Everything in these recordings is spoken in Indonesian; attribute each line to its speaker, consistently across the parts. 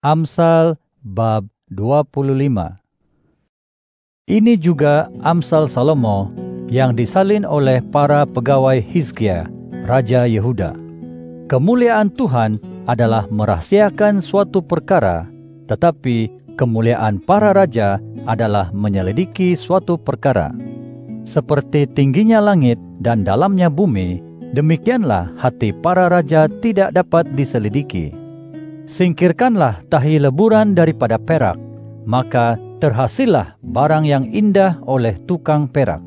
Speaker 1: Amsal bab 25. Ini juga Amsal Salomo yang disalin oleh para pegawai Hizkia, Raja Yehuda. Kemuliaan Tuhan adalah merahasiakan suatu perkara, tetapi kemuliaan para raja adalah menyelidiki suatu perkara. Seperti tingginya langit dan dalamnya bumi, demikianlah hati para raja tidak dapat diselidiki. Singkirkanlah tahi leburan daripada perak, maka terhasillah barang yang indah oleh tukang perak.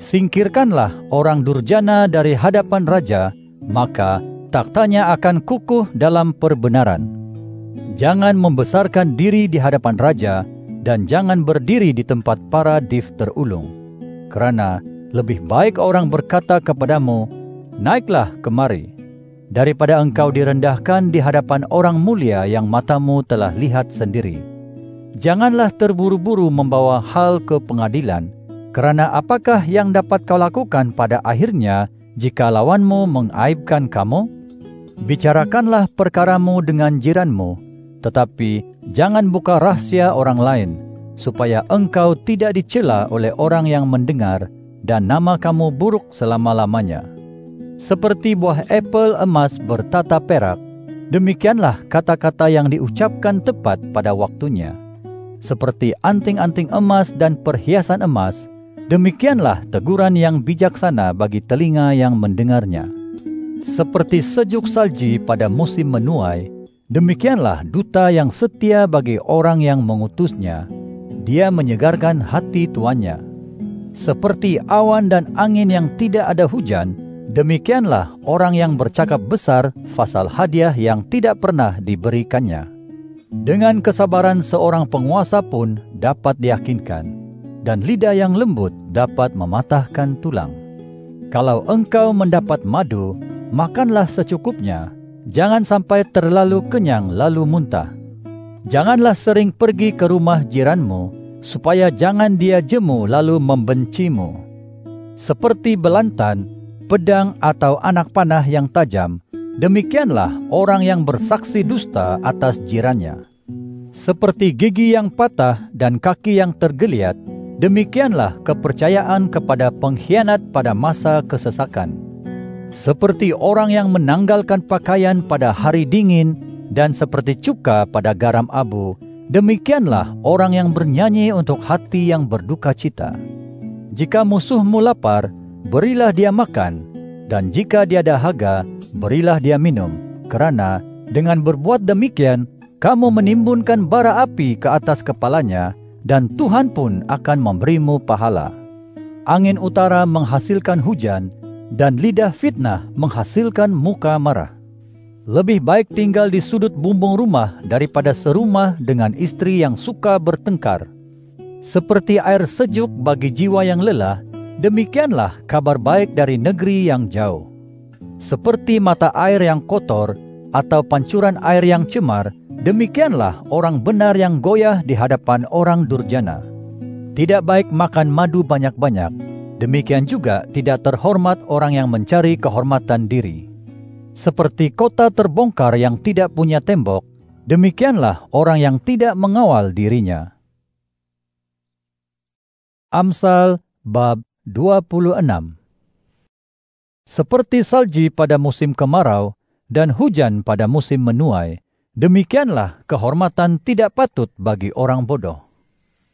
Speaker 1: Singkirkanlah orang durjana dari hadapan raja, maka taktanya akan kukuh dalam perbenaran. Jangan membesarkan diri di hadapan raja, dan jangan berdiri di tempat para div terulung. Kerana lebih baik orang berkata kepadamu, naiklah kemari, daripada engkau direndahkan di hadapan orang mulia yang matamu telah lihat sendiri. Janganlah terburu-buru membawa hal ke pengadilan, kerana apakah yang dapat kau lakukan pada akhirnya jika lawanmu mengaibkan kamu? Bicarakanlah perkaramu dengan jiranmu, tetapi jangan buka rahsia orang lain, supaya engkau tidak dicela oleh orang yang mendengar dan nama kamu buruk selama-lamanya. Seperti buah apel emas bertata perak, demikianlah kata-kata yang diucapkan tepat pada waktunya. Seperti anting-anting emas dan perhiasan emas, demikianlah teguran yang bijaksana bagi telinga yang mendengarnya. Seperti sejuk salji pada musim menuai, demikianlah duta yang setia bagi orang yang mengutusnya. Dia menyegarkan hati tuannya. Seperti awan dan angin yang tidak ada hujan, demikianlah orang yang bercakap besar fasal hadiah yang tidak pernah diberikannya. Dengan kesabaran seorang penguasa pun dapat diyakinkan, dan lidah yang lembut dapat mematahkan tulang. Kalau engkau mendapat madu, makanlah secukupnya, jangan sampai terlalu kenyang lalu muntah. Janganlah sering pergi ke rumah jiranmu, supaya jangan dia jemu lalu membencimu. Seperti belantan, pedang atau anak panah yang tajam, demikianlah orang yang bersaksi dusta atas jirannya. Seperti gigi yang patah dan kaki yang tergeliat, demikianlah kepercayaan kepada pengkhianat pada masa kesesakan. Seperti orang yang menanggalkan pakaian pada hari dingin, dan seperti cuka pada garam abu, demikianlah orang yang bernyanyi untuk hati yang berduka cita. Jika musuhmu lapar, berilah dia makan, dan jika dia dahaga, berilah dia minum, kerana dengan berbuat demikian, kamu menimbunkan bara api ke atas kepalanya, dan Tuhan pun akan memberimu pahala. Angin utara menghasilkan hujan, dan lidah fitnah menghasilkan muka marah. Lebih baik tinggal di sudut bumbung rumah daripada serumah dengan istri yang suka bertengkar. Seperti air sejuk bagi jiwa yang lelah, demikianlah kabar baik dari negeri yang jauh. Seperti mata air yang kotor atau pancuran air yang cemar, demikianlah orang benar yang goyah di hadapan orang durjana. Tidak baik makan madu banyak-banyak, demikian juga tidak terhormat orang yang mencari kehormatan diri. Seperti kota terbongkar yang tidak punya tembok, demikianlah orang yang tidak mengawal dirinya. Amsal bab 26. Seperti salji pada musim kemarau dan hujan pada musim menuai, demikianlah kehormatan tidak patut bagi orang bodoh.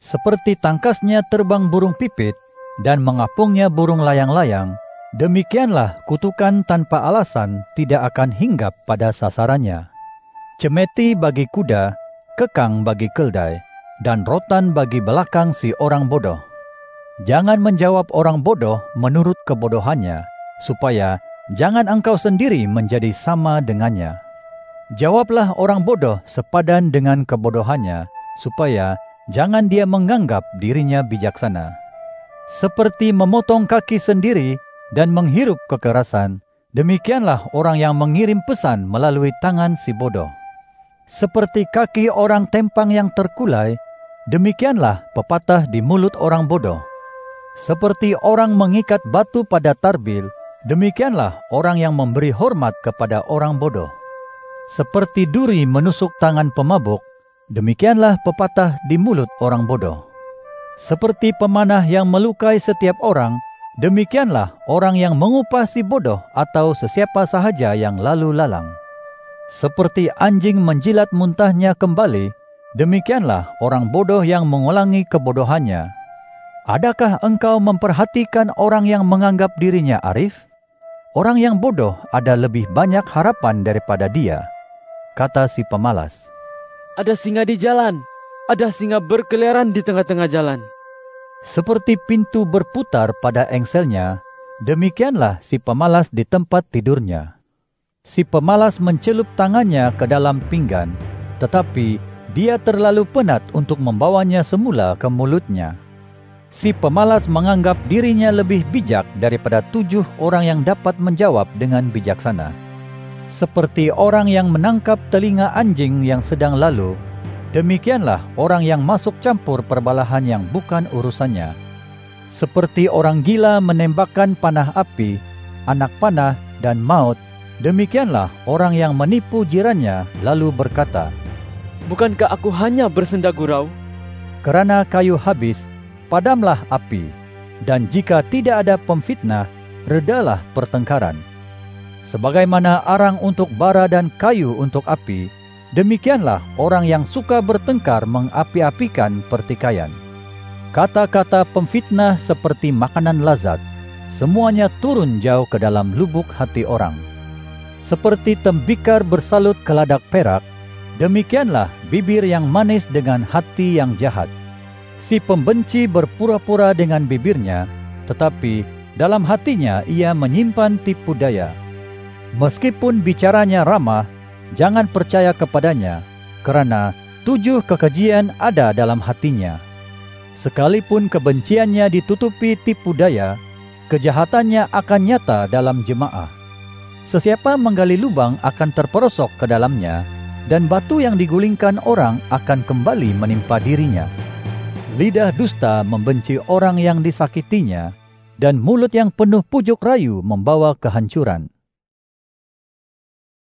Speaker 1: Seperti tangkasnya terbang burung pipit dan mengapungnya burung layang-layang, demikianlah kutukan tanpa alasan tidak akan hinggap pada sasarannya. Cemeti bagi kuda, kekang bagi keldai, dan rotan bagi belakang si orang bodoh. Jangan menjawab orang bodoh menurut kebodohannya, supaya jangan engkau sendiri menjadi sama dengannya. Jawablah orang bodoh sepadan dengan kebodohannya, supaya jangan dia menganggap dirinya bijaksana. Seperti memotong kaki sendiri dan menghirup kekerasan, demikianlah orang yang mengirim pesan melalui tangan si bodoh. Seperti kaki orang tempang yang terkulai, demikianlah pepatah di mulut orang bodoh. Seperti orang mengikat batu pada tarbil, demikianlah orang yang memberi hormat kepada orang bodoh. Seperti duri menusuk tangan pemabuk, demikianlah pepatah di mulut orang bodoh. Seperti pemanah yang melukai setiap orang, demikianlah orang yang mengupah si bodoh atau sesiapa sahaja yang lalu lalang. Seperti anjing menjilat muntahnya kembali, demikianlah orang bodoh yang mengulangi kebodohannya. Adakah engkau memperhatikan orang yang menganggap dirinya arif? Orang yang bodoh ada lebih banyak harapan daripada dia, kata si pemalas.
Speaker 2: Ada singa di jalan, ada singa berkeliaran di tengah-tengah jalan.
Speaker 1: Seperti pintu berputar pada engselnya, demikianlah si pemalas di tempat tidurnya. Si pemalas mencelup tangannya ke dalam pinggan, tetapi dia terlalu penat untuk membawanya semula ke mulutnya. Si pemalas menganggap dirinya lebih bijak daripada 7 orang yang dapat menjawab dengan bijaksana. Seperti orang yang menangkap telinga anjing yang sedang lalu, demikianlah orang yang masuk campur perbalahan yang bukan urusannya. Seperti orang gila menembakkan panah api, anak panah, dan maut, demikianlah orang yang menipu jirannya lalu berkata,
Speaker 2: Bukankah aku hanya bersenda gurau?
Speaker 1: Kerana kayu habis, padamlah api, dan jika tidak ada pemfitnah, redalah pertengkaran. Sebagaimana arang untuk bara dan kayu untuk api, demikianlah orang yang suka bertengkar mengapi-apikan pertikaian. Kata-kata pemfitnah seperti makanan lazat, semuanya turun jauh ke dalam lubuk hati orang. Seperti tembikar bersalut keladak perak, demikianlah bibir yang manis dengan hati yang jahat. Si pembenci berpura-pura dengan bibirnya, tetapi dalam hatinya ia menyimpan tipu daya. Meskipun bicaranya ramah, jangan percaya kepadanya, kerana 7 kekejian ada dalam hatinya. Sekalipun kebenciannya ditutupi tipu daya, kejahatannya akan nyata dalam jemaah. Sesiapa menggali lubang akan terperosok ke dalamnya, dan batu yang digulingkan orang akan kembali menimpa dirinya. Lidah dusta membenci orang yang disakitinya, dan mulut yang penuh pujuk rayu membawa kehancuran.